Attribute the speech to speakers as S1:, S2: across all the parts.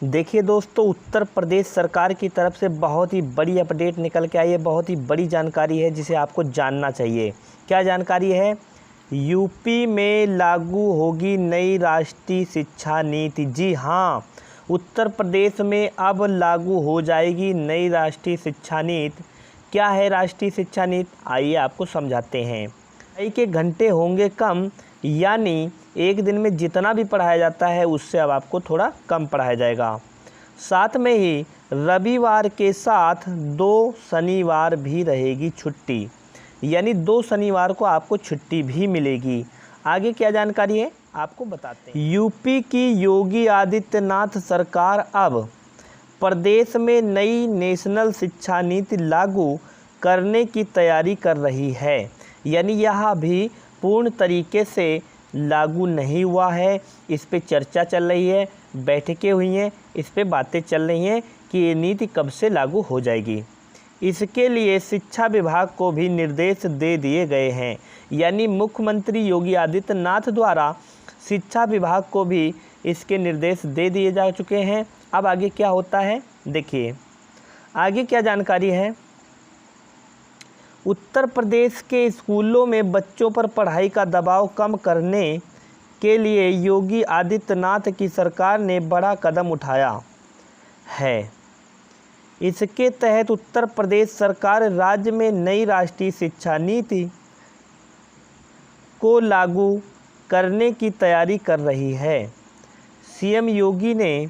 S1: देखिए दोस्तों, उत्तर प्रदेश सरकार की तरफ से बहुत ही बड़ी अपडेट निकल के आई है। बहुत ही बड़ी जानकारी है जिसे आपको जानना चाहिए। क्या जानकारी है? यूपी में लागू होगी नई राष्ट्रीय शिक्षा नीति। जी हाँ, उत्तर प्रदेश में अब लागू हो जाएगी नई राष्ट्रीय शिक्षा नीति। क्या है राष्ट्रीय शिक्षा नीति? आइए आपको समझाते हैं। पढ़ाई के घंटे होंगे कम, यानी एक दिन में जितना भी पढ़ाया जाता है उससे अब आपको थोड़ा कम पढ़ाया जाएगा। साथ में ही रविवार के साथ 2 शनिवार भी रहेगी छुट्टी, यानी 2 शनिवार को आपको छुट्टी भी मिलेगी। आगे क्या जानकारी है आपको बताते हैं। यूपी की योगी आदित्यनाथ सरकार अब प्रदेश में नई नेशनल शिक्षा नीति लागू करने की तैयारी कर रही है, यानी यह भी पूर्ण तरीके से लागू नहीं हुआ है। इस पे चर्चा चल रही है, बैठकें हुई हैं, इस पे बातें चल रही हैं कि ये नीति कब से लागू हो जाएगी। इसके लिए शिक्षा विभाग को भी निर्देश दे दिए गए हैं, यानी मुख्यमंत्री योगी आदित्यनाथ द्वारा शिक्षा विभाग को भी इसके निर्देश दे दिए जा चुके हैं। अब आगे क्या होता है देखिए। आगे क्या जानकारी है। उत्तर प्रदेश के स्कूलों में बच्चों पर पढ़ाई का दबाव कम करने के लिए योगी आदित्यनाथ की सरकार ने बड़ा कदम उठाया है। इसके तहत उत्तर प्रदेश सरकार राज्य में नई राष्ट्रीय शिक्षा नीति को लागू करने की तैयारी कर रही है। सीएम योगी ने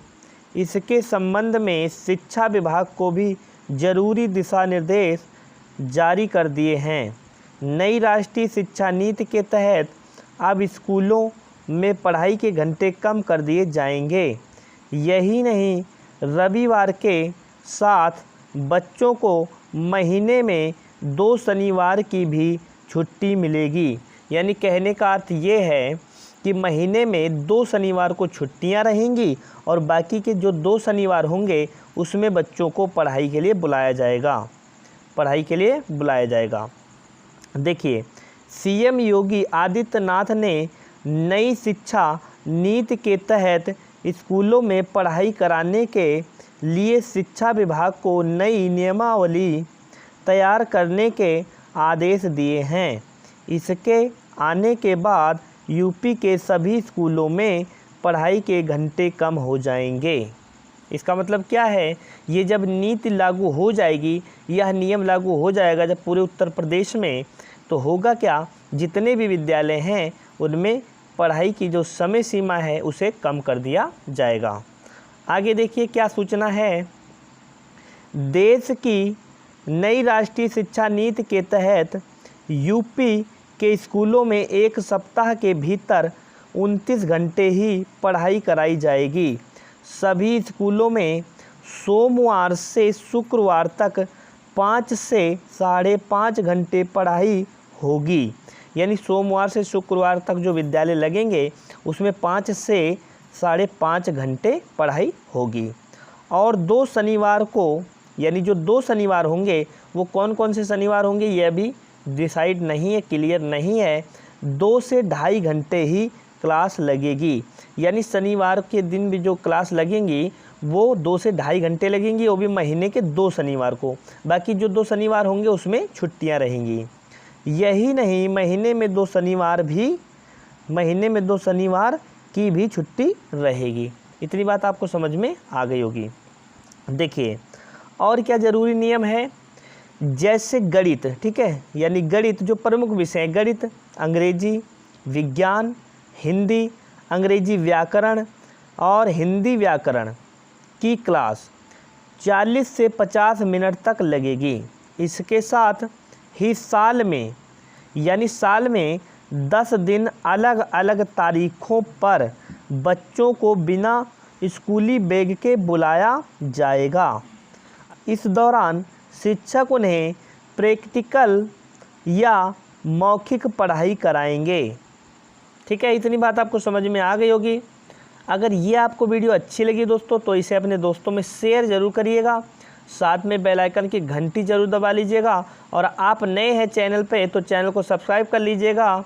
S1: इसके संबंध में शिक्षा विभाग को भी जरूरी दिशा निर्देश जारी कर दिए हैं। नई राष्ट्रीय शिक्षा नीति के तहत अब स्कूलों में पढ़ाई के घंटे कम कर दिए जाएंगे। यही नहीं, रविवार के साथ बच्चों को महीने में 2 शनिवार की भी छुट्टी मिलेगी। यानी कहने का अर्थ ये है कि महीने में 2 शनिवार को छुट्टियां रहेंगी और बाकी के जो 2 शनिवार होंगे उसमें बच्चों को पढ़ाई के लिए बुलाया जाएगा। देखिए, सीएम योगी आदित्यनाथ ने नई शिक्षा नीति के तहत स्कूलों में पढ़ाई कराने के लिए शिक्षा विभाग को नई नियमावली तैयार करने के आदेश दिए हैं। इसके आने के बाद यूपी के सभी स्कूलों में पढ़ाई के घंटे कम हो जाएंगे। इसका मतलब क्या है? ये जब नीति लागू हो जाएगी, यह नियम लागू हो जाएगा जब पूरे उत्तर प्रदेश में, तो होगा क्या, जितने भी विद्यालय हैं उनमें पढ़ाई की जो समय सीमा है उसे कम कर दिया जाएगा। आगे देखिए क्या सूचना है। देश की नई राष्ट्रीय शिक्षा नीति के तहत यूपी के स्कूलों में 1 सप्ताह के भीतर 29 घंटे ही पढ़ाई कराई जाएगी। सभी स्कूलों में सोमवार से शुक्रवार तक 5 से 5.5 घंटे पढ़ाई होगी। यानी सोमवार से शुक्रवार तक जो विद्यालय लगेंगे उसमें 5 से 5.5 घंटे पढ़ाई होगी। और 2 शनिवार को, यानी जो 2 शनिवार होंगे वो कौन कौन से शनिवार होंगे ये अभी डिसाइड नहीं है, क्लियर नहीं है। 2 से 2.5 घंटे ही क्लास लगेगी। यानी शनिवार के दिन भी जो क्लास लगेंगी वो 2 से 2.5 घंटे लगेंगी, वो भी महीने के 2 शनिवार को। बाकी जो 2 शनिवार होंगे उसमें छुट्टियां रहेंगी। यही नहीं, महीने में 2 शनिवार की भी छुट्टी रहेगी। इतनी बात आपको समझ में आ गई होगी। देखिए और क्या ज़रूरी नियम है। जैसे गणित, ठीक है, यानी गणित जो प्रमुख विषय हैं, गणित, अंग्रेजी, विज्ञान, हिंदी, अंग्रेजी व्याकरण और हिंदी व्याकरण की क्लास 40 से 50 मिनट तक लगेगी। इसके साथ ही साल में 10 दिन अलग अलग तारीखों पर बच्चों को बिना स्कूली बैग के बुलाया जाएगा। इस दौरान शिक्षक उन्हें प्रैक्टिकल या मौखिक पढ़ाई कराएंगे। ठीक है, इतनी बात आपको समझ में आ गई होगी। अगर ये आपको वीडियो अच्छी लगी दोस्तों तो इसे अपने दोस्तों में शेयर ज़रूर करिएगा। साथ में बेल आइकन की घंटी ज़रूर दबा लीजिएगा और आप नए हैं चैनल पे तो चैनल को सब्सक्राइब कर लीजिएगा।